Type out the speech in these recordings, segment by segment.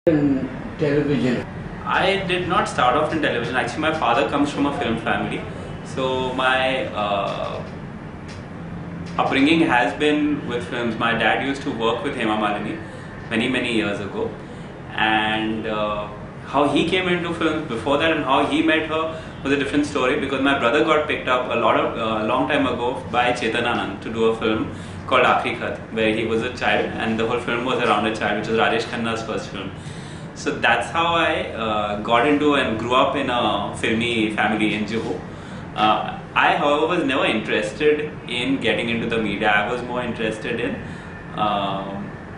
in television? I did not start off in television. Actually, my father comes from a film family. So my upbringing has been with films. My dad used to work with Hema Malini many years ago. And how he came into films before that and how he met her was a different story, because my brother got picked up a long time ago by Chetan Anand to do a film called Aakhri Khat, where he was a child and the whole film was around a child, which was Rajesh Khanna's first film. So that's how I got into and grew up in a filmy family in Juhu. I, however, was never interested in getting into the media. I was more interested in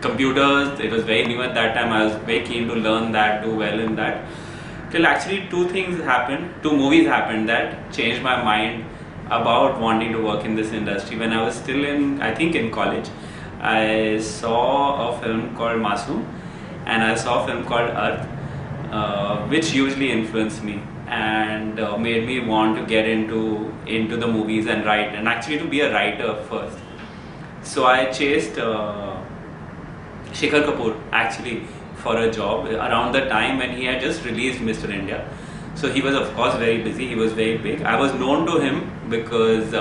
computers. It was very new at that time. I was very keen to learn that, do well in that. Till actually two movies happened that changed my mind about wanting to work in this industry. When I was still in college, I saw a film called Masoom, and I saw a film called Earth, which hugely influenced me and made me want to get into the movies and write, and actually to be a writer first. So I chased Shikhar Kapoor actually for a job around the time when he had just released Mr. India. So he was of course very busy, he was very big. I was known to him because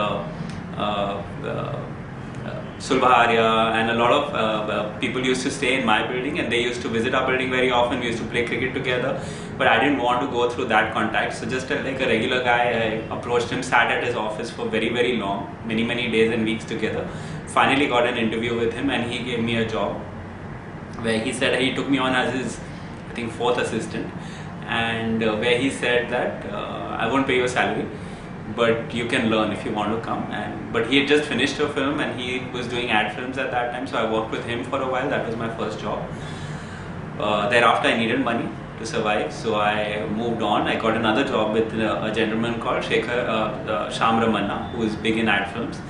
Sulbaharia and a lot of people used to stay in my building, and they used to visit our building very often. We used to play cricket together, but I didn't want to go through that contact. So just like a regular guy, I approached him, sat at his office for very long, many days and weeks together. Finally got an interview with him, and he gave me a job where he said he took me on as his, I think, fourth assistant, and where he said that I won't pay you a salary, but you can learn if you want to come. But he had just finished a film and he was doing ad films at that time, so I worked with him for a while. That was my first job. Thereafter I needed money to survive, so I moved on. I got another job with a gentleman called Shyam Ramanna, who is big in ad films.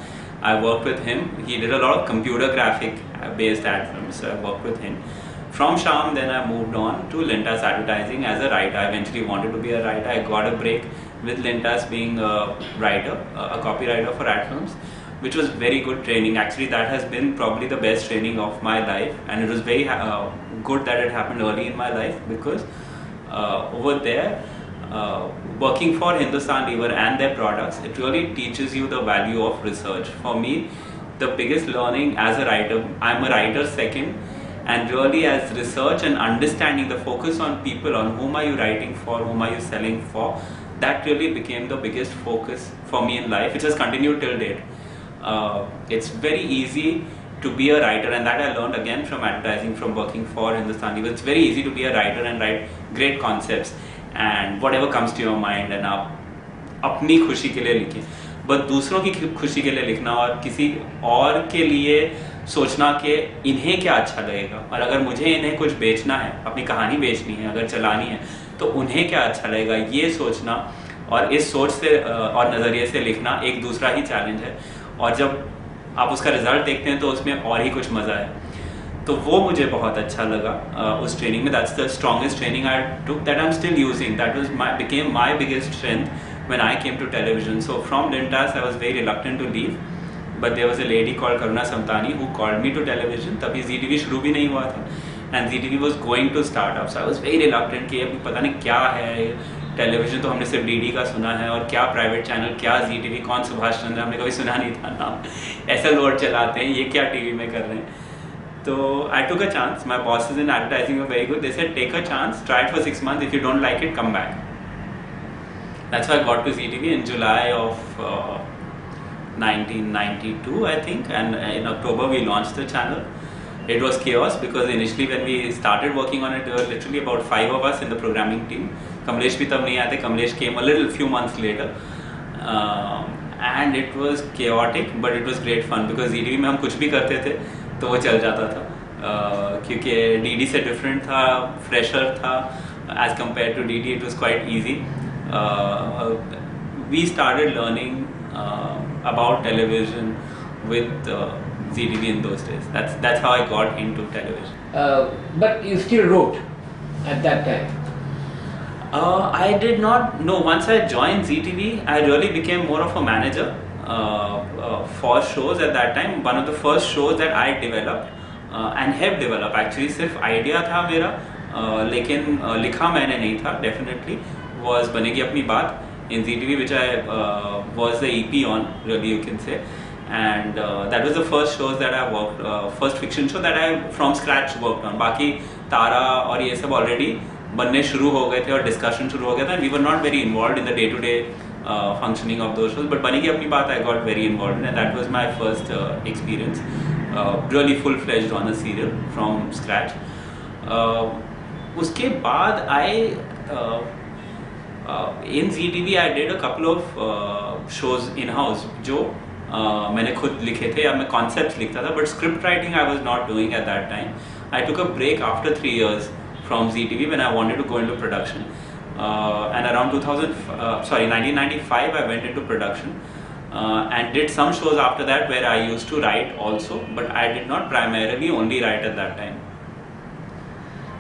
I worked with him. He did a lot of computer graphic based ad films, so I worked with him. From Shyam, then I moved on to Lintas Advertising as a writer. I eventually wanted to be a writer. I got a break with Lintas being a writer, a copywriter for ad films, which was very good training. Actually, that has been probably the best training of my life, and it was very good that it happened early in my life, because over there, working for Hindustan Lever and their products, it really teaches you the value of research. For me, the biggest learning as a writer, I'm a writer second, and really as research and understanding the focus on people, on whom are you writing for, whom are you selling for, that really became the biggest focus for me in life, which has continued till date. It's very easy to be a writer, and that I learned again from advertising, from working for Hindustan Lever. It's very easy to be a writer and write great concepts and whatever comes to your mind, and आप अपनी खुशी के लिए लिखें, but दूसरों की खुशी के लिए लिखना और किसी और के लिए सोचना कि इन्हें क्या अच्छा लगेगा, और अगर मुझे इन्हें कुछ बेचना है, अपनी कहानी बेचनी है, अगर चलानी है, तो उन्हें क्या अच्छा लगेगा, ये सोचना, और इस सोच से और नज़रिए से लिखना एक दूसरा ही चैलेंज है। और जब आप उसका रिजल्ट देखते हैं तो उसमें और ही कुछ मज़ा है। तो वो मुझे बहुत अच्छा लगा उस ट्रेनिंग में। That's the strongest training I took, that I am still using. That was became my biggest strength when I came to television. So from Lintas I was very reluctant to leave, but there was a lady called Karuna Samtani who called me to television. तभी ZTV शुरू भी नहीं हुआ था, and ZTV was going to start up. So I was very reluctant कि अभी पता नहीं क्या है टेलीविजन, तो हमने सिर्फ DD का सुना है, और क्या प्राइवेट चैनल, क्या ZTV, कौन सुभाष चंद्र, हमने कभी सुना नहीं था नाम, ऐसा लोड चलाते हैं, ये क्या टीवी में कर रहे हैं. So I took a chance. My bosses in advertising were very good. They said, take a chance, try it for 6 months. If you don't like it, come back. That's why I got to ZTV in July of 1992, I think. And in October, we launched the channel. It was chaos, because initially when we started working on it, there were literally about 5 of us in the programming team. Kamlesh bhi tab nahi aate. Kamlesh came a few months later. And it was chaotic, but it was great fun, because ZTV में हम कुछ भी करते थे तो वो चल जाता था, क्योंकि DD से डिफरेंट था, फ्रेशर था. As compared to DD it was quite easy. We started learning about television with ZTV in those days. That's how I got into television. But you still wrote at that time? I did not. No, once I joined ZTV, I really became more of a manager for shows at that time. One of the first shows that I developed and helped develop, actually सिर्फ idea था मेरा, लेकिन लिखा मैंने नहीं था. Definitely was बनेगी अपनी बात in ZTV, which I was the EP on, really you can say, and that was the first shows that I worked, first fiction show that I from scratch worked on. बाकी तारा और ये सब already बनने शुरू हो गए थे और discussion शुरू हो गया था. We were not very involved in the day-to-day functioning of those shows, but बनेगी अपनी बात I got very involved in, and that was my first experience, really full-fledged on a serial from scratch. उसके बाद in ZTV I did a couple of shows in-house जो मैंने खुद लिखे थे या मैं concepts लिखता था, but script writing I was not doing at that time. I took a break after 3 years from ZTV when I wanted to go into production, and around 1995 I went into production and did some shows after that where I used to write also, but I did not primarily only write at that time.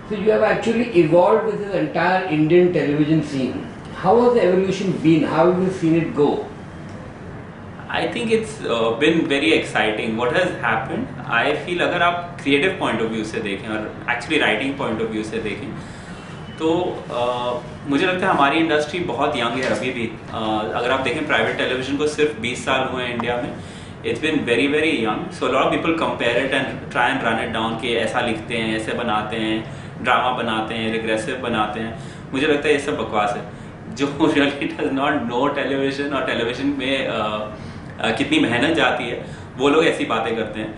So you have actually evolved with this entire Indian television scene. How has the evolution been? How have you seen it go? I think it's been very exciting. What has happened, I feel अगर आप creative point of view से देखें और actually writing point of view से देखें तो मुझे लगता है हमारी इंडस्ट्री बहुत यंग है अभी भी. अगर आप देखें प्राइवेट टेलीविजन को सिर्फ 20 साल हुए हैं इंडिया में. It's been very very young. So a lot of people compare it and try and run it down कि ऐसा लिखते हैं, ऐसे बनाते हैं, ड्रामा बनाते हैं, रिग्रेसिव बनाते हैं. मुझे लगता है ये सब बकवास है. जो really does not know television और टेलीविजन में कितनी मेहनत जाती है वो लोग ऐसी बातें करते हैं,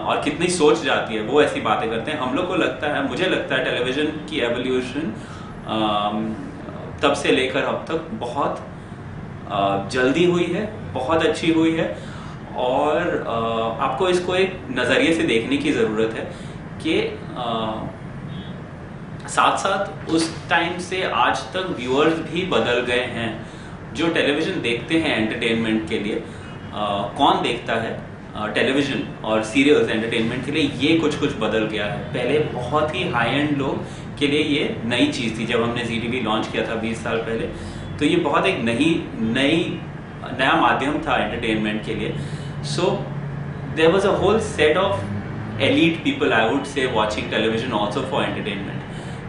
और कितनी सोच जाती है वो ऐसी बातें करते हैं. हम लोग को लगता है, मुझे लगता है टेलीविजन की एवोल्यूशन तब से लेकर अब तक बहुत जल्दी हुई है, बहुत अच्छी हुई है, और आपको इसको एक नज़रिए से देखने की ज़रूरत है कि साथ साथ उस टाइम से आज तक व्यूअर्स भी बदल गए हैं. जो टेलीविज़न देखते हैं एंटरटेनमेंट के लिए, कौन देखता है टेलीविज़न और सीरियल्स एंटरटेनमेंट के लिए, ये कुछ बदल गया है. पहले बहुत ही हाई एंड लोग के लिए ये नई चीज़ थी. जब हमने ZTV लॉन्च किया था 20 साल पहले, तो ये बहुत एक नया माध्यम था एंटरटेनमेंट के लिए. So there was a whole set of elite people I would say watching television also for entertainment.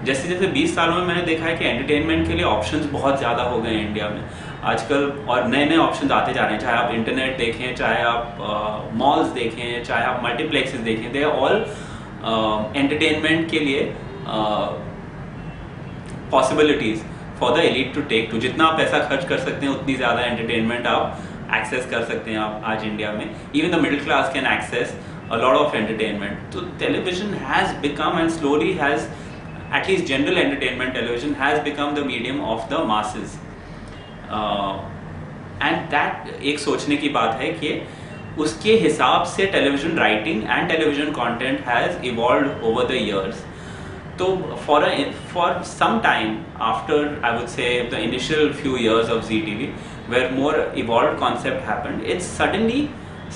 जैसे जैसे 20 सालों में मैंने देखा है कि एंटरटेनमेंट के लिए ऑप्शंस बहुत ज़्यादा हो गए हैं इंडिया में आजकल, और नए नए ऑप्शंस आते जा रहे हैं. चाहे आप इंटरनेट देखें, चाहे आप मॉल्स देखें, चाहे आप मल्टीप्लेक्सेस देखें, दे आर ऑल एंटरटेनमेंट के लिए possibilities for the elite to take to. जितना आप पैसा खर्च कर सकते हैं उतनी ज़्यादा एंटरटेनमेंट आप एक्सेस कर सकते हैं. आप आज इंडिया में even the middle class can access a lot of entertainment. तो television has become and slowly has, at least general entertainment television has become the medium of the masses, and that एक सोचने की बात है कि उसके हिसाब से television writing and television content has evolved over the years. तो for some time after I would say the initial few years of ZTV where more evolved concept happened, it suddenly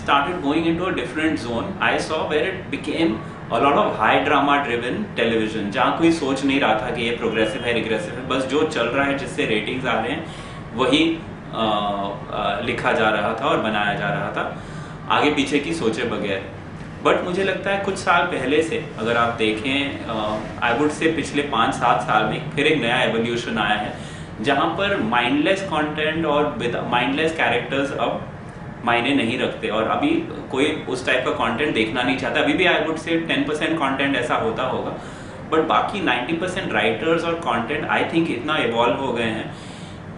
started going into a different zone. I saw where it became a lot of high drama driven television, जहाँ कोई सोच नहीं रहा था कि ये progressive है, regressive है. बस जो चल रहा है, जिससे रेटिंग्स आ रहे हैं, वही लिखा जा रहा था और बनाया जा रहा था, आगे पीछे की सोचे बगैर. बट मुझे लगता है कुछ साल पहले से अगर आप देखें, आई वुड से पिछले 5-7 साल में फिर एक नया एवोल्यूशन आया है, जहाँ पर माइंडलेस कंटेंट और माइंडलेस कैरेक्टर्स अब मायने नहीं रखते, और अभी कोई उस टाइप का कंटेंट देखना नहीं चाहता. अभी भी आई वुड से 10% कंटेंट ऐसा होता होगा, बट बाकी 90% राइटर्स और कंटेंट आई थिंक इतना इवॉल्व हो गए हैं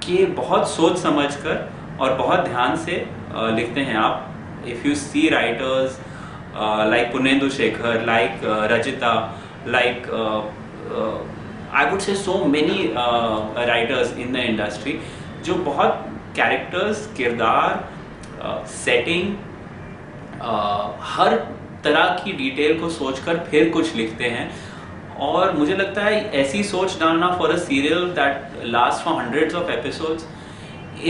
कि बहुत सोच समझ कर और बहुत ध्यान से लिखते हैं. आप if you see writers like Purnendu Shekhar, like Rachita, like I would say so many writers in the industry जो बहुत कैरेक्टर्स, किरदार, सेटिंग, हर तरह की डिटेल को सोचकर फिर कुछ लिखते हैं. और मुझे लगता है ऐसी सोच डालना for a serial that last for hundreds of episodes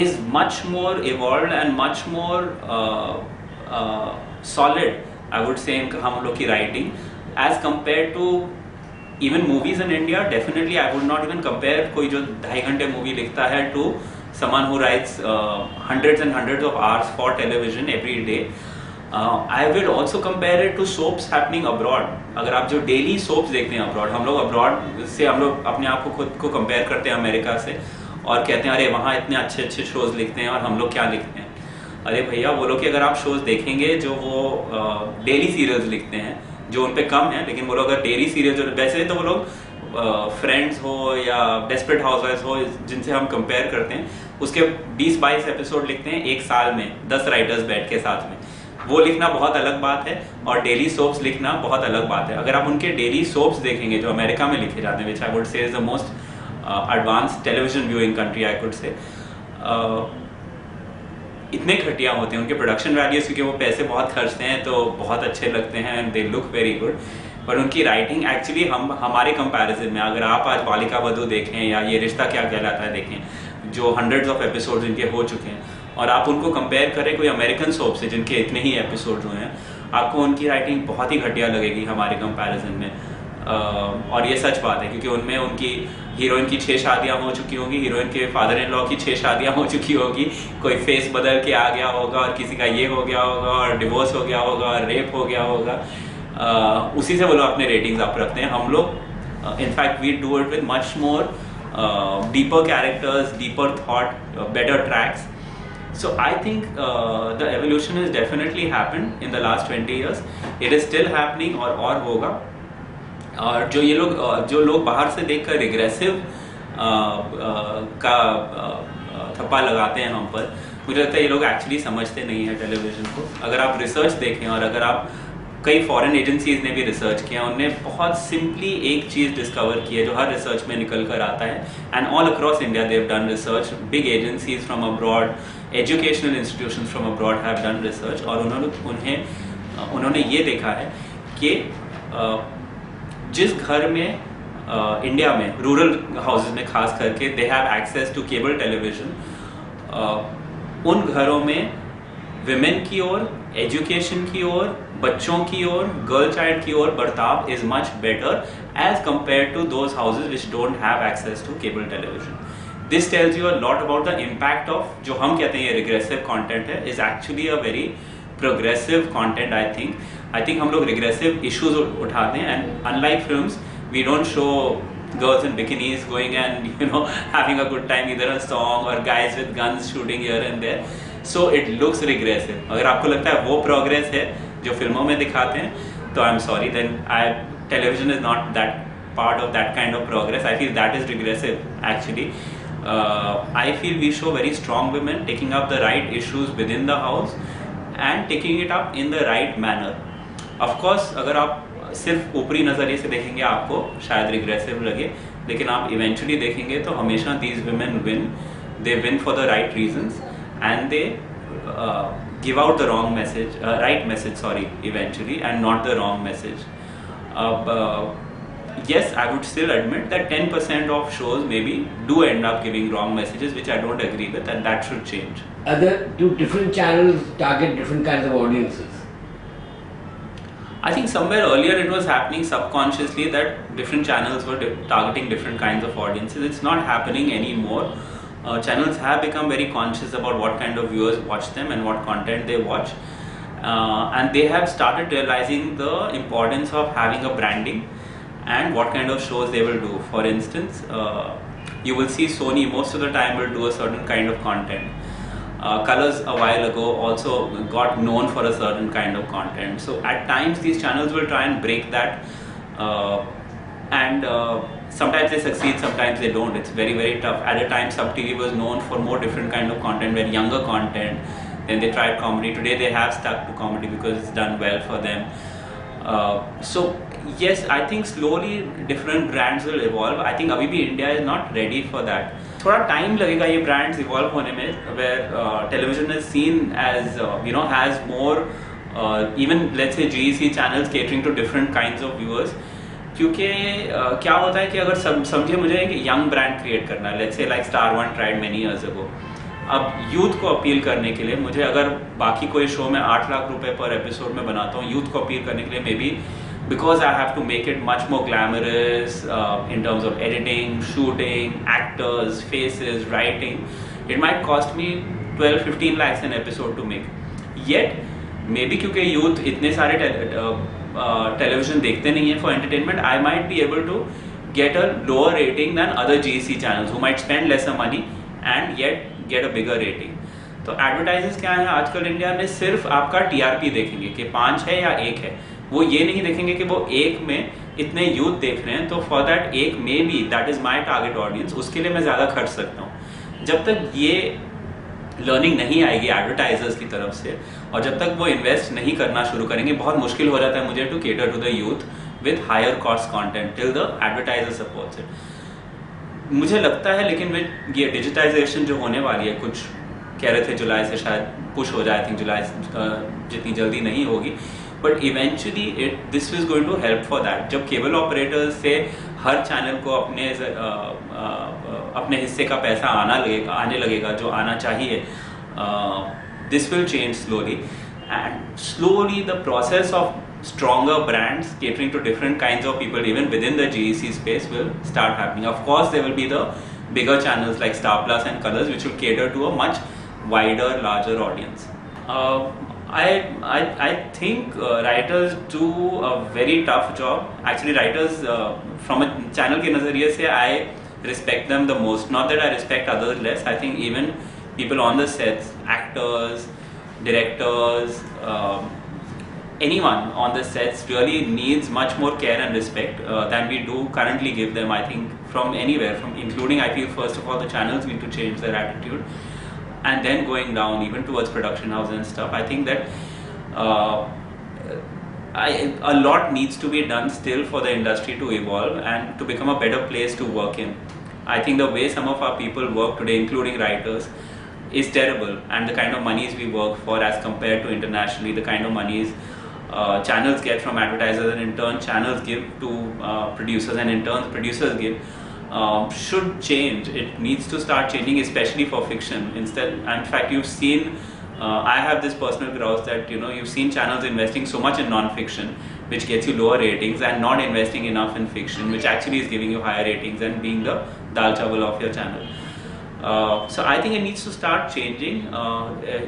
is much more evolved and much more solid I would say Hum Log की writing as compare to even movies in India. Definitely I would not even compare कोई जो 2.5 घंटे मूवी लिखता है to someone who writes hundreds and hundreds of hours for television every day. I will also compare it to soaps happening abroad. अगर आप जो daily soaps देखते हैं अब्रॉड, हम लोग अब्रॉड से हम लोग अपने आप को खुद को कंपेयर करते हैं अमेरिका से और कहते हैं अरे वहाँ इतने अच्छे अच्छे शोज़ लिखते हैं और हम लोग क्या लिखते हैं. अरे भैया वो लोग कि अगर आप शोज़ देखेंगे जो वो डेली सीरियल्स लिखते हैं जो उन पे कम है, लेकिन वो लोग अगर डेली सीरियल्स, वैसे तो वो लोग फ्रेंड्स हो या डेस्परेट हाउसवाइफ्स हो जिनसे हम कंपेयर करते हैं, उसके 20-22 एपिसोड लिखते हैं एक साल में 10 राइटर्स बैठ के साथ में. वो लिखना बहुत अलग बात है और डेली सोप्स लिखना बहुत अलग बात है. अगर आप उनके डेली सोप्स देखेंगे जो अमेरिका में लिखे जाते हैं, which I would say is the most advance television viewing country I could say, इतने घटिया होते हैं उनके प्रोडक्शन वैल्यूज, क्योंकि वो पैसे बहुत खर्चते हैं तो बहुत अच्छे लगते हैं and they look very good. पर उनकी राइटिंग एक्चुअली हमारे कंपैरिजन में, अगर आप आज बालिका वधू देखें या ये रिश्ता क्या कहलाता है देखें, जो हंड्रेड्स ऑफ एपिसोड्स इनके हो चुके हैं, और आप उनको कंपेयर करें कोई अमेरिकन सोप से जिनके इतने ही एपिसोड्स हुए हैं, आपको उनकी राइटिंग बहुत ही घटिया लगेगी हमारे कंपैरिजन में. और ये सच बात है क्योंकि उनमें उनकी हीरोइन की 6 शादियां हो चुकी होंगी, हीरोइन के फादर इन लॉ की 6 शादियां हो चुकी होगी, कोई फेस बदल के आ गया होगा और किसी का ये हो गया होगा और डिवोर्स हो गया होगा और रेप हो गया होगा. उसी से वो लोग अपने रेटिंग्स अप रखते हैं. हम लोग in fact we do it with much more deeper characters, deeper thought, better tracks. So I think the evolution has definitely happened in the last 20 years. It is still happening और होगा. और जो लोग बाहर से देखकर रिग्रेसिव का थप्पा लगाते हैं हम पर, मुझे लगता है ये लोग एक्चुअली समझते नहीं है टेलीविज़न को. अगर आप रिसर्च देखें और अगर आप कई फॉरेन एजेंसीज ने भी रिसर्च किया, उनने बहुत सिंपली एक चीज़ डिस्कवर की है जो हर रिसर्च में निकल कर आता है. And all across India they have done research, big agencies from abroad, educational institutions from abroad have done research. और उन्होंने ये देखा है कि जिस घर में इंडिया में रूरल हाउसेज में खास करके they have access to cable television, उन घरों में विमेन की ओर, एजुकेशन की ओर, बच्चों की ओर, गर्ल चाइल्ड की ओर बर्ताव is much better as compare to those houses which don't have access to cable television. This tells you a lot about the impact of जो हम कहते हैं ये रिग्रेसिव कंटेंट है, is actually a very progressive content. I think हम लोग regressive issues उठाते हैं and unlike films we don't show girls in bikinis going and having a good time, either a song or guys with guns shooting here and there. So it looks regressive. अगर आपको लगता है वो progress है जो फिल्मों में दिखाते हैं, तो I'm sorry, then television is not that part of that kind of progress. I feel that is regressive actually. I feel we show very strong women taking up the right issues within the house and taking it up in the right manner. Of course, अगर आप सिर्फ ऊपरी नज़रिए से देखेंगे आपको शायद regressive लगे, लेकिन आप इवेंचुअली देखेंगे तो हमेशा these women win. They win for the right reasons and they give out the wrong message, right message sorry, eventually, and not the wrong message. Yes, I would still admit that 10% of shows maybe do end up giving wrong messages, which I don't agree with, and that should change. Do different channels target different kinds of audiences? I think somewhere earlier it was happening subconsciously that different channels were targeting different kinds of audiences. It's not happening anymore. Channels have become very conscious about what kind of viewers watch them and what content they watch. And they have started realizing the importance of having a branding and what kind of shows they will do. For instance, you will see Sony most of the time will do a certain kind of content. Colors a while ago also got known for a certain kind of content. So at times these channels will try and break that, and sometimes they succeed, sometimes they don't. It's very, very tough. At a time Sub TV was known for more different kind of content, very younger content. Then they tried comedy. Today they have stuck to comedy because it's done well for them. So yes, I think slowly different brands will evolve. I think अभी भी India is not ready for that. थोड़ा time लगेगा ये brands evolve होने में, where television is seen as has more even let's say GEC channels catering to different kinds of viewers. क्योंकि क्या होता है कि अगर समझे मुझे एक यंग ब्रांड क्रिएट करना है, let's say like star one tried many years ago. अब यूथ को अपील करने के लिए मुझे अगर बाकी कोई शो में 8 लाख रुपए पर एपिसोड में बनाता हूँ, यूथ को अपील करने के लिए may be because I have to make it much more glamorous in terms of editing, shooting, actors, faces, writing, it might cost me 12-15 lakhs an episode to make. Yet maybe क्योंकि youth इतने सारे television देखते नहीं है for entertainment, I might be able to get a lower rating than other GC channels who might spend lesser money and yet get a bigger rating. तो advertisers क्या है आजकल इंडिया में, सिर्फ आपका टीआरपी देखेंगे कि 5 है या 1 है, वो ये नहीं देखेंगे कि वो 1 में इतने यूथ देख रहे हैं, तो for that 1 may be that is my target audience, उसके लिए मैं ज़्यादा खर्च सकता हूँ। जब तक ये लर्निंग नहीं आएगी एडवर्टाइजर्स की तरफ से, और जब तक वो इन्वेस्ट नहीं करना शुरू करेंगे, बहुत मुश्किल हो जाता है मुझे to cater to the youth with higher cost content till the advertiser supports it. मुझे लगता है लेकिन with ये डिजिटाइजेशन जो होने वाली है, कुछ कह रहे थे जुलाई से शायद पुश हो जाए, थिंक जुलाई जितनी जल्दी नहीं होगी, but eventually this is going to help for that. जब केबल ऑपरेटर्स से हर चैनल को अपने हिस्से का पैसा आने लगेगा जो आना चाहिए, this will change slowly, and slowly the process of stronger brands catering to different kinds of people even within the GEC space will start happening. Of course, there will be the bigger channels like Star Plus and Colors which will cater to a much wider, larger audience. I think writers do a very tough job. Actually, writers from a channel के नज़रिए से I respect them the most. Not that I respect others less. I think even people on the sets, actors, directors, anyone on the sets really needs much more care and respect than we do currently give them. I think from anywhere, from including, I feel first of all the channels need to change their attitude, and then going down even towards production house and stuff. I think that a lot needs to be done still for the industry to evolve and to become a better place to work in. I think the way some of our people work today, including writers, is terrible, and the kind of monies we work for as compared to internationally, the kind of monies channels get from advertisers and in turn channels give to producers and in turn producers give, should change. It needs to start changing, especially for fiction. Instead, in fact, you've seen, I have this personal grouse that you've seen channels investing so much in non-fiction which gets you lower ratings, and not investing enough in fiction which actually is giving you higher ratings and being the dal chawal of your channel. So I think it needs to start changing.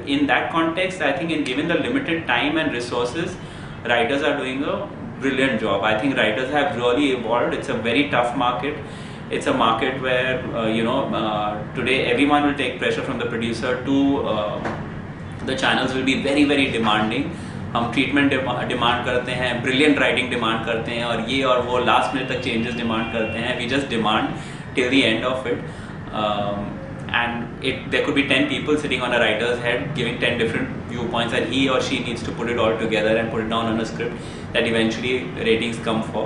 In that context, I think given the limited time and resources, writers are doing a brilliant job. I think writers have really evolved. It's a very tough market. It's a market where today everyone will take pressure from the producer to the channels will be very very demanding. हम treatment demand करते हैं, brilliant writing demand करते हैं, और ये और वो last minute तक चेंजेस डिमांड करते हैं. We just demand till the end of it. And there could be 10 people sitting on a writer's head giving 10 different viewpoints, and he or she needs to put it all together and put it down on a script that eventually ratings come for.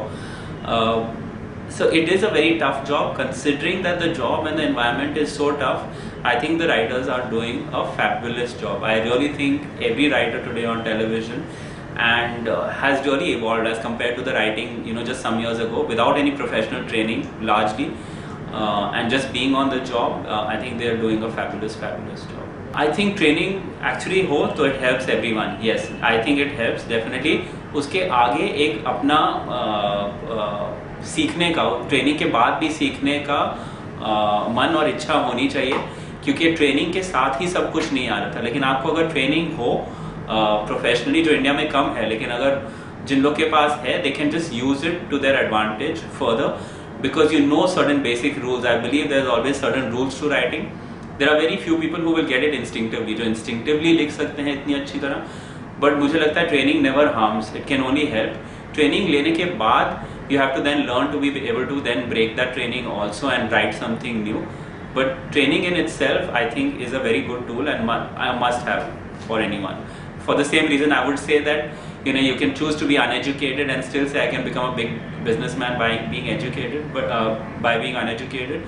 So it is a very tough job, considering that the job and the environment is so tough. I think the writers are doing a fabulous job. I really think every writer today on television and has really evolved as compared to the writing just some years ago, without any professional training largely. And just being on the job, I think they are doing a fabulous job. I think training actually हो तो it helps everyone. Yes, I think it helps definitely. उसके आगे एक अपना सीखने का, training के बाद भी सीखने का मन और इच्छा होनी चाहिए, क्योंकि ट्रेनिंग के साथ ही सब कुछ नहीं आ रहा था. लेकिन आपको अगर ट्रेनिंग हो प्रोफेशनली, जो इंडिया में कम है, लेकिन अगर जिन लोग के पास है, they can just use it to their advantage further. Because you know certain basic rules. I believe there's always certain rules to writing. There are very few people who will get it instinctively, जो instinctively लिख सकते हैं इतनी अच्छी तरह. But मुझे लगता है training never harms. It can only help. Training लेने के बाद you have to then learn to be able to then break that training also and write something new. But training in itself, I think, is a very good tool and a must have for anyone. For the same reason, I would say that you can choose to be uneducated and still say I can become a big businessman by being educated, but by being uneducated.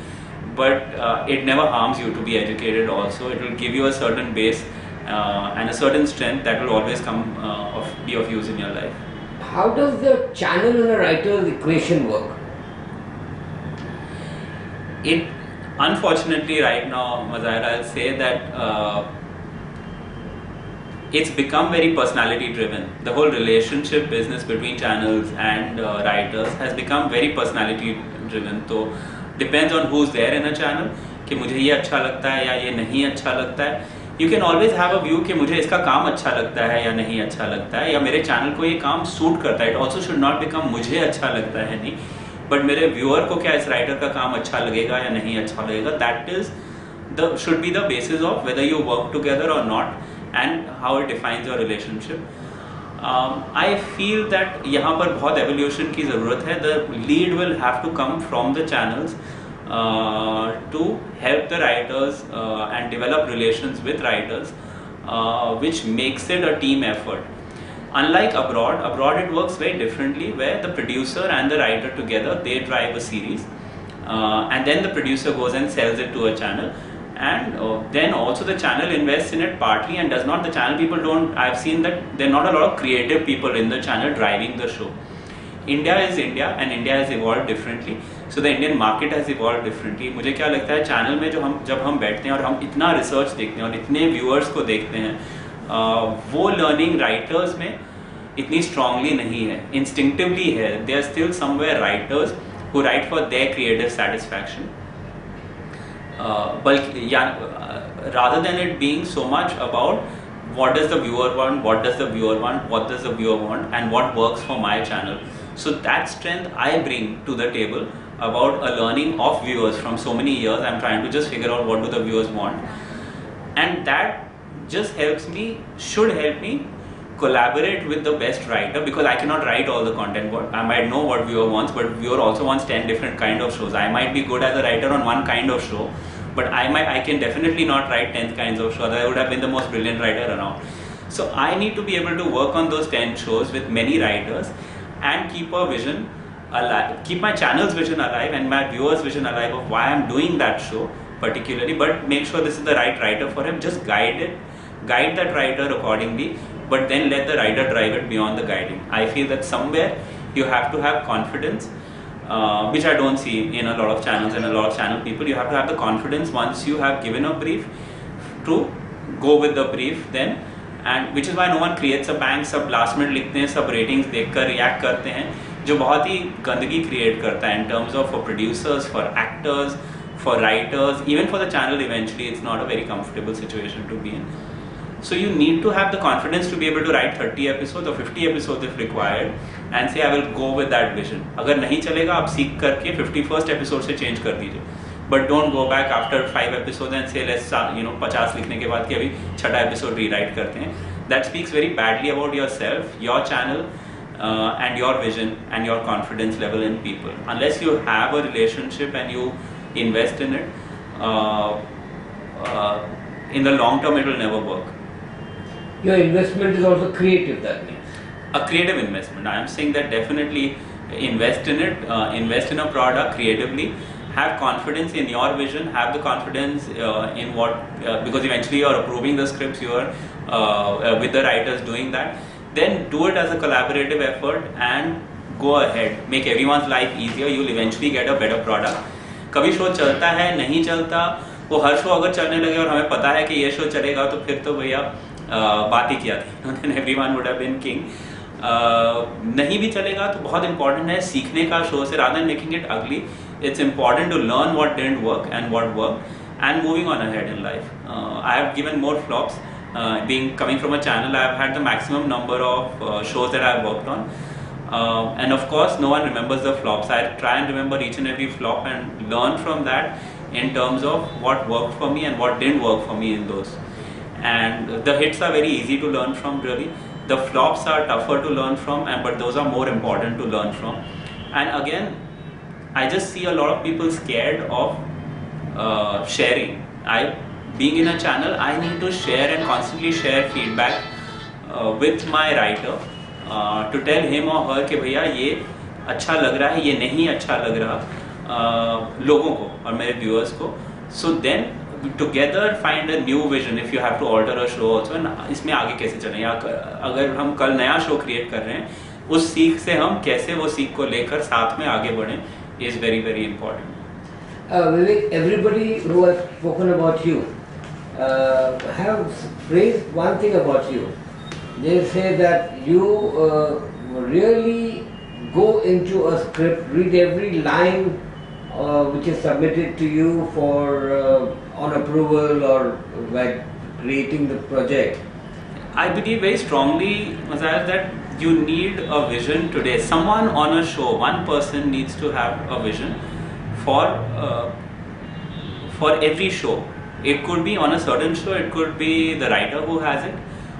But it never harms you to be educated also. It will give you a certain base and a certain strength that will always be of use in your life. How does the channel and a writer's equation work? Unfortunately right now, Mazahir, I'll say that it's become very personality driven. The whole relationship business between channels and writers has become very personality driven. So depends on who's there in a channel कि मुझे ये अच्छा लगता है या ये नहीं अच्छा लगता है. You can always have a view कि मुझे इसका काम अच्छा लगता है या नहीं अच्छा लगता है, या मेरे चैनल को ये काम सूट करता है. It also should not become मुझे अच्छा लगता है नहीं, but मेरे व्यूअर को क्या इस राइटर का काम अच्छा लगेगा या नहीं अच्छा लगेगा. That is should be the basis of whether you work together or not, and how it defines your relationship. I feel that यहाँ पर बहुत evolution की ज़रूरत है. The lead will have to come from the channels to help the writers and develop relations with writers, which makes it a team effort. Unlike abroad it works very differently, where the producer and the writer together, they drive a series, and then the producer goes and sells it to a channel, and then also the channel invests in it partly, and does not, the channel people don't, I've seen that there are not a lot of creative people in the channel driving the show. India is India, and India has evolved differently, so the Indian market has evolved differently. मुझे क्या लगता है, channel में जब हम बैठते हैं और हम इतना रिसर्च देखते हैं और इतने व्यूअर्स को देखते हैं, वो लर्निंग राइटर्स में इतनी स्ट्रांगली नहीं है, इंस्टिंक्टिवली है. They are still somewhere writers who write for their creative satisfaction, बल्कि rather than it being so much about what does the viewer want, what does the viewer want, what does the viewer want, and what works for my channel. So that strength I bring to the table, about a learning of viewers from so many years. I'm trying to just figure out what do the viewers want, and that just helps me, should help me collaborate with the best writer, because I cannot write all the content. What I might know what viewer wants, but viewer also wants 10 different kind of shows. I might be good as a writer on one kind of show, but I can definitely not write 10 kinds of shows. I would have been the most brilliant writer around. So I need to be able to work on those 10 shows with many writers and keep a vision alive, keep my channel's vision alive and my viewers' vision alive of why I'm doing that show particularly, but make sure this is the right writer for him. Just guide that writer accordingly, but then let the writer drive it beyond the guiding. I feel that somewhere you have to have confidence, which I don't see in a lot of channels and a lot of channel people. You have to have the confidence once you have given a brief to go with the brief then, and which is why no one creates a bank. सब last minute लिखते हैं, सब ratings देखकर react करते हैं, जो बहुत ही गंदगी create करता है in terms of for producers, for actors, for writers, even for the channel. Eventually it's not a very comfortable situation to be in. So you need to have the confidence to be able to write 30 episodes or 50 episodes if required, and say I will go with that vision. अगर नहीं चलेगा आप सीख करके 51st episode से change कर दीजिए, but don't go back after 5 episodes and say let's 50 लिखने के बाद कि अभी 6th episode rewrite करते हैं. That speaks very badly about yourself, your channel, and your vision and your confidence level in people. Unless you have a relationship and you invest in it, in the long term it will never work. Your investment is also creative, that means. A creative investment. I am saying that definitely invest in it, invest in a product creatively, have confidence in your vision, have the confidence in what, because eventually you are approving the scripts, you are with the writers doing that. Then do it as a collaborative effort and go ahead. Make everyone's life easier. You will eventually get a better product. कभी show चलता है नहीं चलता, वो हर show अगर चलने लगे और हमें पता है कि ये शो चलेगा तो फिर तो भैया बात ही किया थी, then everyone would have been king. नहीं भी चलेगा तो बहुत important है सीखने का शो से, rather than making it ugly. It's important to learn what didn't work and what worked, and moving on ahead in life. I have given more flops. Coming from a channel, I have had the maximum number of shows that I have worked on. And of course, no one remembers the flops. I try and remember each and every flop and learn from that in terms of what worked for me and what didn't work for me in those. And the hits are very easy to learn from, really. The flops are tougher to learn from, but those are more important to learn from. And again, I just see a lot of people scared of sharing. Being in a channel, I need to share and constantly share feedback with my writer to tell him or her कि भैया ये अच्छा लग रहा है, ये नहीं अच्छा लग रहा लोगों को और मेरे viewers को. So then together find a new vision if you have to alter a show also, and इसमें आगे कैसे चलें, या अगर हम कल नया शो क्रिएट कर रहे हैं उस सीख से हम कैसे वो सीख को लेकर साथ में आगे बढ़ें is very very important. Vivek, everybody who has spoken about you have praised one thing about you. They say that you really go into a script, read every line which is submitted to you for on approval or like creating the project? I believe very strongly, Mazahir, that you need a vision today. Someone on a show, one person needs to have a vision for uh, for every show. It could be on a certain show, it could be the writer who has it.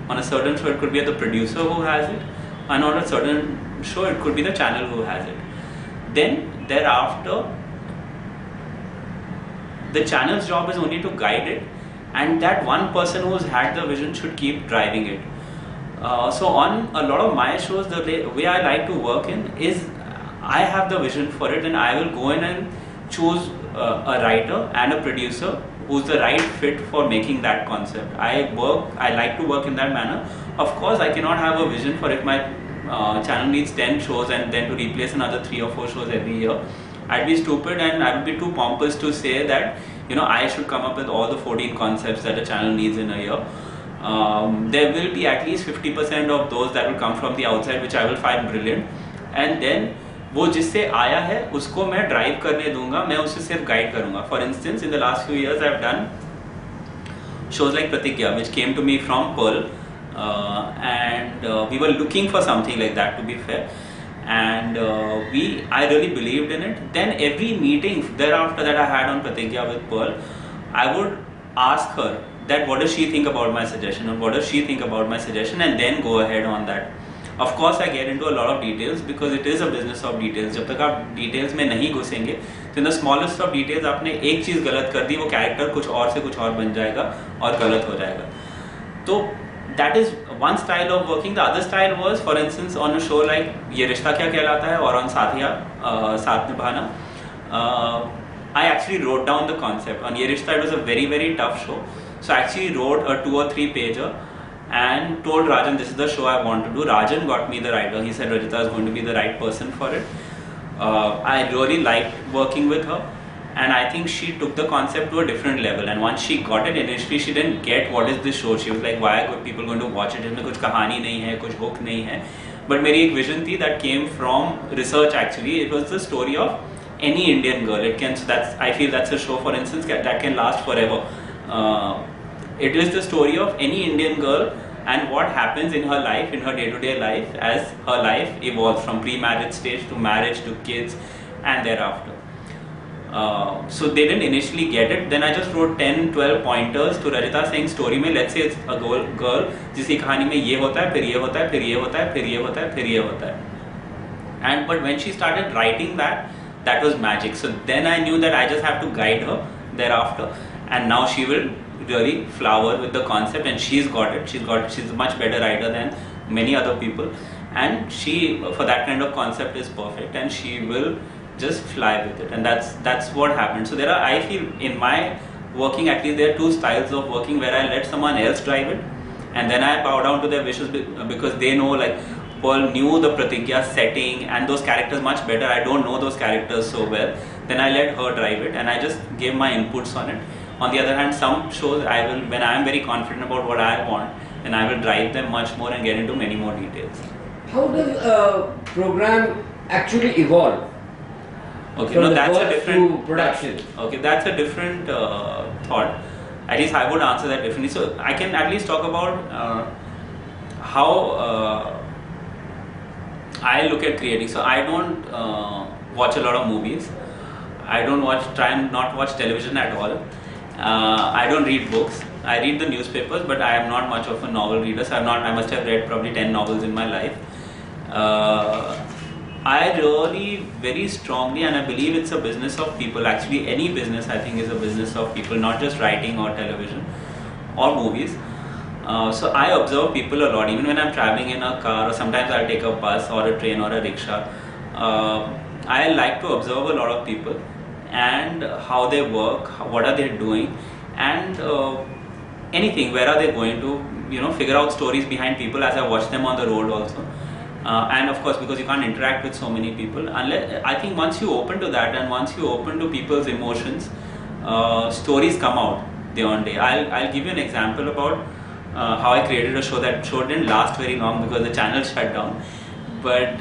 On a certain show, it could be the producer who has it. And on a certain show, it could be the channel who has it. Then, thereafter, the channel's job is only to guide it, and that one person who's had the vision should keep driving it. So on a lot of my shows, the way I like to work in is I have the vision for it, and I will go in and choose a writer and a producer who's the right fit for making that concept. I like to work in that manner. Of course, I cannot have a vision for if my channel needs 10 shows and then to replace another 3 or 4 shows every year. I'd be stupid and I would be too pompous to say that I should come up with all the 14 concepts that a channel needs in a year. There will be at least 50% of those that will come from the outside, which I will find brilliant, and then वो जिससे आया है उसको मैं drive करने दूंगा, मैं उसे सिर्फ गाइड करूंगा. For instance, in the last few years I've done shows like Pratigya, which came to me from Pearl, and we were looking for something like that, to be fair, and I really believed in it. Then every meeting thereafter that I had on Pratigya with Pearl, I would ask her that what does she think about my suggestion, or what does she think about my suggestion, and then go ahead on that. Of course, I get into a lot of details because it is a business of details. जब तक आप details में नहीं घुसेंगे, तो in the smallest of details आपने एक चीज़ गलत कर दी, वो character कुछ और से कुछ और बन जाएगा और गलत हो जाएगा. तो that is one style of working. The other style was, for instance, on a show like ये रिश्ता क्या कहलाता है और on साथिया साथ निभाना, I actually wrote down the concept. On ये रिश्ता, it was a very very tough show. So I actually wrote a 2 or 3 pager and told Rajan, this is the show I want to do. Rajan got me the writer. He said Rajita is going to be the right person for it. I really liked working with her, and I think she took the concept to a different level. And once she got it, initially she didn't get what is this show. She was like, why are people going to watch it? इसमें कुछ कहानी नहीं है, कुछ hook नहीं है. But मेरी एक vision थी that came from research actually. It was the story of any Indian girl. I feel that's a show, for instance, that can last forever. It is the story of any Indian girl and what happens in her life, in her day-to-day life, as her life evolves from pre-marriage stage to marriage to kids and thereafter. So they didn't initially get it. Then I just wrote 10-12 pointers to Rajita saying story में, let's say it's a girl जिसकी कहानी में ये होता है, फिर ये होता है, फिर ये होता है, फिर ये होता है, फिर ये होता है. But when she started writing that was magic. So then I knew that I just have to guide her thereafter, and now she will really flower with the concept, and she's got it. She's a much better writer than many other people, and she for that kind of concept is perfect, and she will just fly with it, and that's what happened. So I feel in my working, at least there are 2 styles of working where I let someone else drive it, and then I bow down to their wishes because they know, like Paul knew the Pratigya setting and those characters much better. I don't know those characters so well. Then I let her drive it and I just gave my inputs on it. On the other hand, some shows when I am very confident about what I want, then I will drive them much more and get into many more details. How does a program actually evolve? Okay, from no, the that's a birth different to production. That's a different thought. At least I would answer that differently. So I can at least talk about how I look at creating. So I don't watch a lot of movies. I don't try and not watch television at all. I don't read books. I read the newspapers, but I am not much of a novel reader. So I must have read probably 10 novels in my life. I really very strongly, and I believe it's a business of people. Actually, any business I think is a business of people, not just writing or television or movies. So I observe people a lot, even when I'm traveling in a car, or sometimes I'll take a bus or a train or a rickshaw. I like to observe a lot of people and how they work, what are they doing, and anything, where are they going to, figure out stories behind people as I watch them on the road also. And of course, because you can't interact with so many people, I think once you open to that and once you open to people's emotions, stories come out day on day. I'll give you an example about how I created a show. That show didn't last very long because the channel shut down. But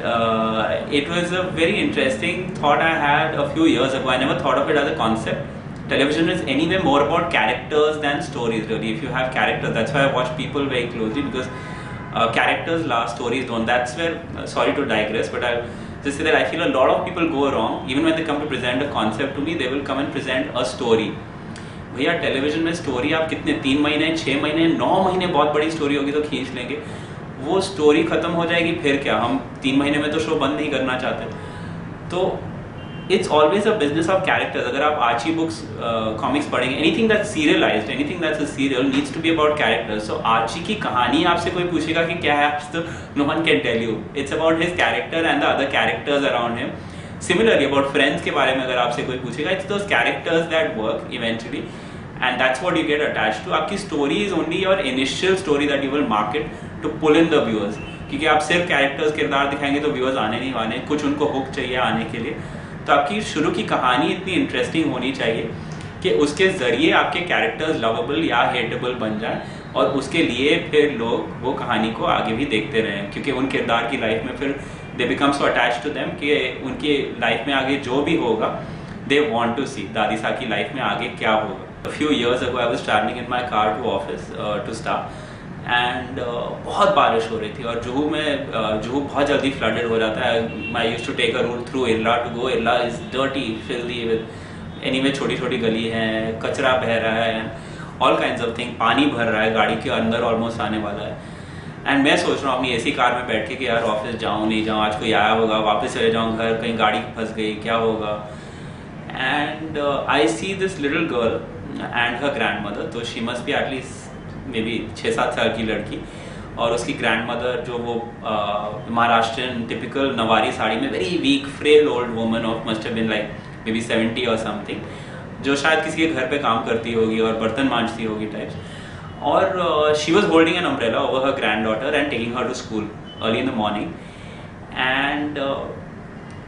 it was a very interesting thought I had a few years ago. I never thought of it as a concept television is anyway more about characters than stories really. If you have characters, that's why I watch people very closely, because characters last, stories don't. That's where, sorry to digress, but I'll just say that I feel a lot of people go wrong. Even when they come to present a concept to me, they will come and present a story. भैया television में story आप कितने 3 महीने 6 महीने 9 महीने बहुत बड़ी story होगी तो खींच लेंगे, वो स्टोरी खत्म हो जाएगी, फिर क्या, हम 3 महीने में तो शो बंद नहीं करना चाहते। तो it's always a business of characters. अगर आप आर्ची बुक्स कॉमिक्स पढ़ेंगे, anything that's serialized, anything that's a serial needs to be about characters. So Archie की कहानी आपसे कोई पूछेगा कि क्या है, तो no one can tell you, it's about his character and the other characters around him. Similarly about Friends के बारे में अगर आपसे कोई पूछेगा, इट्स दोस कैरेक्टर्स दैट वर्क eventually, and that's what you get attached to. आपकी story is only your initial story that you will market to pull in the viewers, क्योंकि आप सिर्फ कैरेक्टर्स किरदार दिखाएंगे तो व्यूअर्स आने नहीं वाले, कुछ उनको हुक चाहिए आने के लिए। तो आपकी शुरू की कहानी इतनी इंटरेस्टिंग होनी चाहिए कि उसके ज़रिए आपके कैरेक्टर्स लवेबल या हेटेबल बन जाए, और उसके लिए फिर लोग वो कहानी को आगे भी देखते रहें, क्योंकि उन किरदार की लाइफ में फिर they become so attach to them कि उनकी लाइफ में आगे जो भी होगा दे वांट टू सी दादी साहब की लाइफ में आगे क्या होगा। A few years ago I was traveling in my car to office to staff, and बहुत बारिश हो रही थी, और जुहू में जुहू बहुत जल्दी फ्लडेड हो जाता है। I used to take a route through इरला to go. इरला is dirty, filthy with anyway छोटी छोटी गली हैं, कचरा बह रहा है, all kinds of things, पानी भर रहा है, गाड़ी के अंदर ऑलमोस्ट आने वाला है। एंड मैं सोच रहा हूँ अपनी एसी कार में बैठ के कि यार ऑफिस जाऊँ नहीं जाऊँ, आज कोई आया होगा, वापस चले जाऊँ घर, कहीं गाड़ी फंस गई, क्या होगा। And I see this little girl and her grandmother, तो she must be at least may be 6-7 साल की लड़की, और उसकी ग्रैंड मदर जो वो महाराष्ट्रियन टिपिकल नवारी साड़ी में, very weak frail old woman of must have been like maybe 70 और समथिंग, जो शायद किसी के घर पे काम करती होगी और बर्तन मांजती होगी टाइप्स। और she was holding an umbrella over her granddaughter and taking her to school early in the morning, and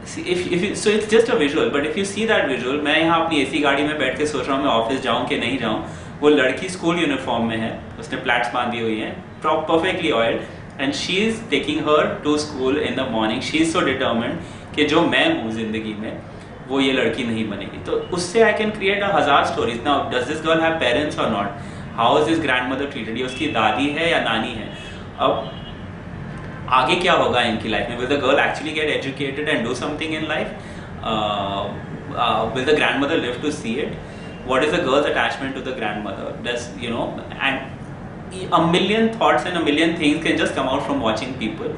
so it's just a visual, but if you see that visual, मैं यहाँ अपनी AC गाड़ी में बैठ के सोच रहा हूँ मैं ऑफिस जाऊँ कि नहीं जाऊँ, वो लड़की स्कूल यूनिफॉर्म में है, उसने प्लेट्स बांधी हुई हैं, perfectly oiled, and she is taking her to school in the morning. She is so determined कि जो मैं हूँ जिंदगी में वो ये लड़की नहीं बनेगी। तो उससे आई कैन क्रिएट अ हजार stories. Now does this girl have parents or not, how is this grandmother treated, ये उसकी दादी है या नानी है, अब आगे क्या होगा इनकी लाइफ में, will the girl actually get educated and do something in life, will the grandmother live to see it, what is the girl's attachment to the grandmother, does you know, and a million thoughts and a million things can just come out from watching people.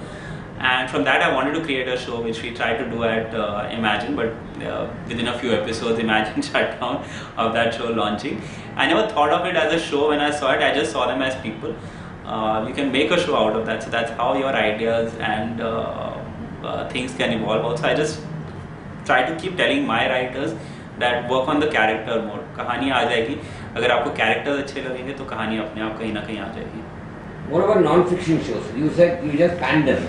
And from that I wanted to create a show which we tried to do at Imagine, but within a few episodes Imagine shut down of that show launching. I never thought of it as a show when I saw it, I just saw them as people. You can make a show out of that, so that's how your ideas and things can evolve also. I just try to keep telling my writers that work on the character more. कहानी आ जाएगी, अगर आपको characters अच्छे लगेंगे तो कहानी अपने आप कहीं ना कहीं आ जाएगी। What about non-fiction shows? You said you just banned them.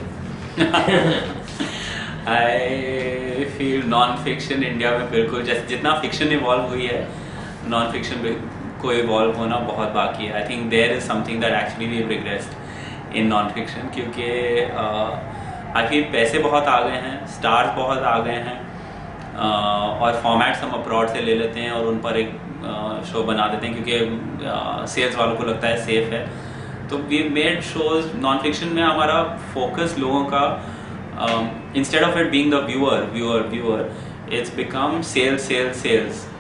I feel non-fiction India में बिल्कुल जैसे जितना फिक्शन इवॉल्व हुई है, non-fiction को इवॉल्व होना बहुत बाकी है। I think there is something that actually we've regressed in non-fiction, क्योंकि I feel पैसे बहुत आ गए हैं, स्टार्स बहुत आ गए हैं, और फॉर्मेट्स हम अब्रॉड से ले लेते हैं और उन पर एक शो बना देते हैं क्योंकि सेल्स वालों को लगता है सेफ है। तो we made shows non fiction में हमारा फोकस लोगों का instead of it being the viewer it's become sales,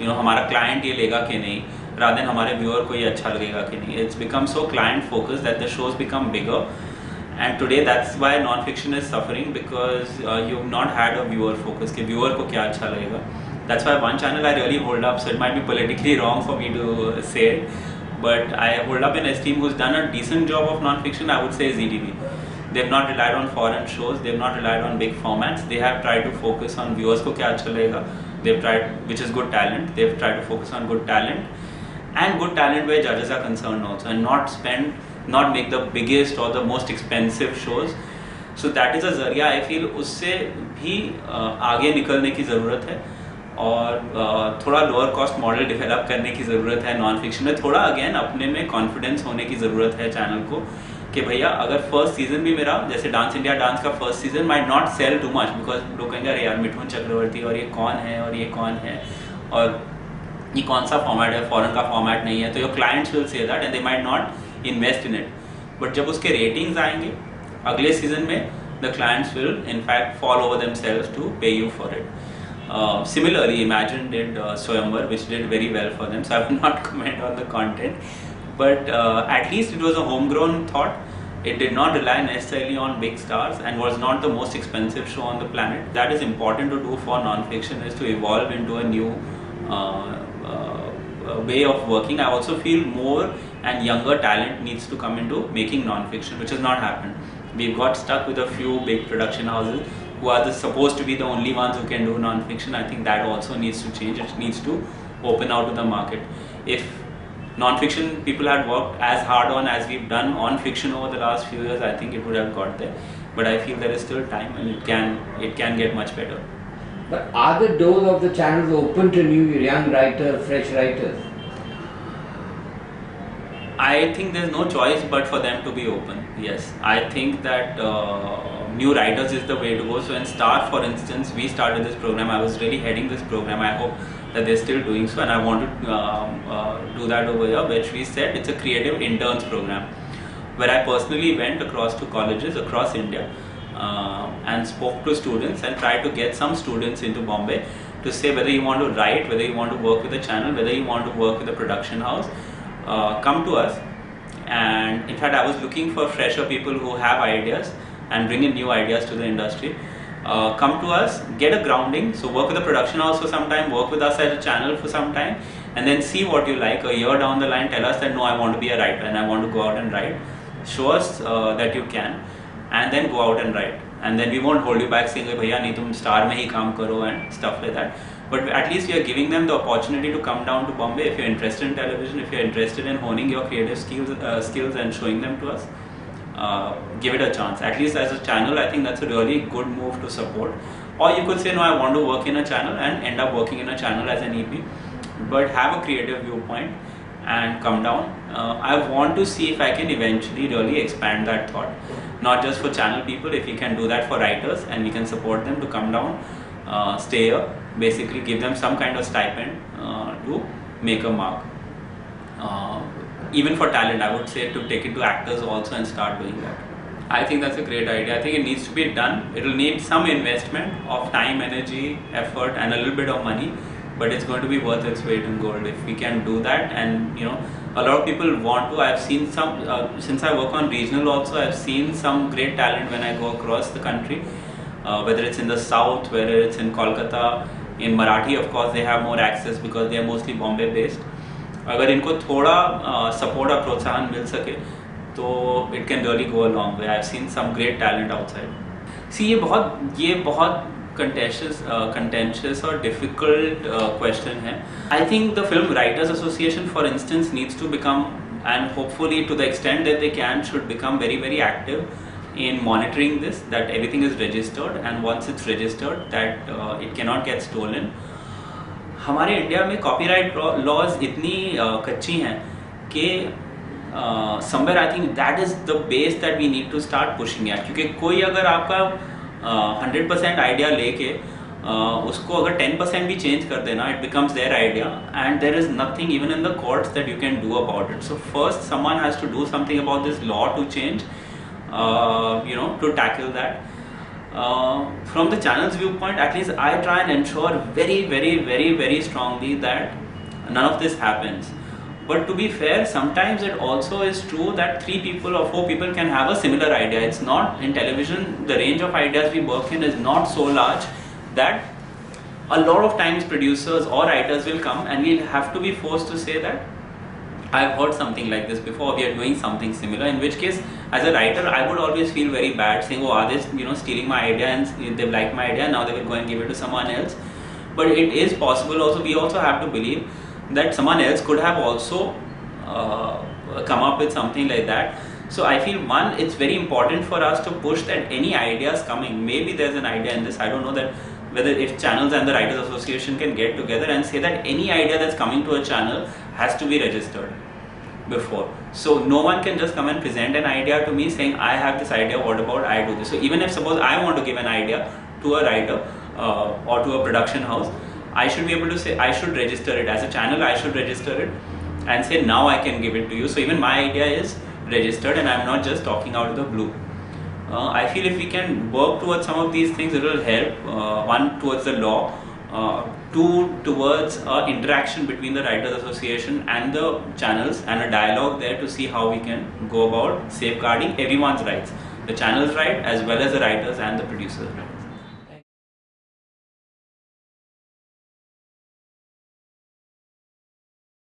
you know, हमारा क्लाइंट ये लेगा कि नहीं, रादर देन हमारे व्यूअर को ये अच्छा लगेगा कि नहीं। It's become so client focus that the shows become bigger, and today that's why non-fiction is suffering, because you've not had a viewer focus कि viewer को क्या अच्छा लगेगा। That's why one channel I really hold up, so it might be politically wrong for me to say it, but I hold up in esteem who's done a decent job of non-fiction, I would say is ETV. They've not relied on foreign shows, they've not relied on big formats, they have tried to focus on viewers को क्या अच्छा लगेगा, they've tried, which is good talent, they've tried to focus on good talent, and good talent where judges are concerned also, and not make the biggest or the most expensive shows. So that is a जरिया I feel, उससे भी आगे निकलने की ज़रूरत है, और थोड़ा लोअर कॉस्ट मॉडल डेवलप करने की ज़रूरत है नॉन फिक्शन में। थोड़ा अगेन अपने में कॉन्फिडेंस होने की ज़रूरत है चैनल को कि भैया अगर फर्स्ट सीजन भी मेरा, जैसे डांस इंडिया डांस का first season might not sell too much, because लोग कहेंगे अरे यार मिठुन चक्रवर्ती और ये कौन है और ये कौन है, और ये कौन सा फॉर्मेट है, फॉरेन का फॉर्मेट नहीं है, तो your clients will say that and they might not invest in it. But जब उसके रेटिंग्स आएंगे अगले सीजन में, the clients will in fact fall over themselves to pay you for it. Similarly, Imagine did Swayamvar, which did very well for them, so I will not comment on the content, but at least it was a homegrown thought. It did not rely necessarily on big stars and was not the most expensive show on the planet. That is important to do for non-fiction, is to evolve into a new way of working. I also feel more and younger talent needs to come into making non-fiction, which has not happened. We've got stuck with a few big production houses who are supposed to be the only ones who can do non-fiction. I think that also needs to change. It needs to open out to the market. If non-fiction people had worked as hard on as we've done on fiction over the last few years, I think it would have got there. But I feel there is still time, and it can get much better. But are the doors of the channels open to new young writers, fresh writers? I think there's no choice but for them to be open. Yes, I think that new writers is the way to go. So in Star, for instance, we started this program. I was really heading this program. I hope that they're still doing so, and I want to do that over here, which we said it's a creative interns program, where I personally went across to colleges across India and spoke to students and tried to get some students into Bombay to say whether you want to write, whether you want to work with a channel, whether you want to work with a production house. Come to us. And in fact, I was looking for fresher people who have ideas and bring in new ideas to the industry. Come to us, get a grounding, so work with the production house for some time, work with us as a channel for some time, and then see what you like. A year down the line, tell us that no, I want to be a writer and I want to go out and write. Show us that you can, and then go out and write. And then we won't hold you back saying, bhaiya nahi tum star mein hi kaam karo and stuff like that. But at least we are giving them the opportunity to come down to Bombay. If you're interested in television, if you're interested in honing your creative skills and showing them to us, give it a chance. At least as a channel, I think that's a really good move to support. Or you could say, no, I want to work in a channel and end up working in a channel as an EP. But have a creative viewpoint and come down. I want to see if I can eventually really expand that thought. Not just for channel people, if we can do that for writers and we can support them to come down, stay here, basically give them some kind of stipend to make a mark. Even for talent, I would say to take it to actors also and start doing that. I think that's a great idea. I think it needs to be done. It will need some investment of time, energy, effort, and a little bit of money, but it's going to be worth its weight in gold if we can do that. And a lot of people want to. I've seen some since I work on regional also. I've seen some great talent when I go across the country, whether it's in the south, whether it's in Kolkata. In Marathi, of course, they have more access because they are mostly Bombay based. अगर इनको थोड़ा support और प्रोत्साहन मिल सके तो it can really go a long way. I've seen some great talent outside. See, ये बहुत contentious और difficult question है. I think the Film Writers Association, for instance, needs to become, and hopefully to the extent that they can, should become very, very active in monitoring this, that everything is registered, and once it's registered that it cannot get stolen. हमारे India में copyright laws इतनी कच्ची हैं कि somewhere I think that is the base that we need to start pushing at. क्योंकि कोई अगर आपका 100% आइडिया लेके उसको अगर 10% भी चेंज कर देना, it becomes their idea and there is nothing even in the courts that you can do about it. So first someone has to do something about this law to change, to tackle that. From the channel's viewpoint, at least I try and ensure very, very, very, very strongly that none of this happens. But to be fair, sometimes it also is true that 3 people or 4 people can have a similar idea. It's not, in television, the range of ideas we work in is not so large that a lot of times producers or writers will come and we'll have to be forced to say that I've heard something like this before, we are doing something similar, in which case as a writer I would always feel very bad saying, oh, are they stealing my idea and they've liked my idea, now they will go and give it to someone else. But it is possible also, we also have to believe that someone else could have also come up with something like that. So I feel, one, it's very important for us to push that any ideas coming, maybe there's an idea in this, I don't know that whether if channels and the Writers Association can get together and say that any idea that's coming to a channel has to be registered before. So no one can just come and present an idea to me saying, I have this idea, what about I do this? So even if suppose I want to give an idea to a writer or to a production house, I should be able to say, I should register it as a channel, I should register it and say now I can give it to you. So even my idea is registered and I'm not just talking out of the blue. I feel if we can work towards some of these things, it will help. One, towards the law, two, towards interaction between the Writers Association and the channels and a dialogue there to see how we can go about safeguarding everyone's rights, the channel's right as well as the writers and the producers' rights.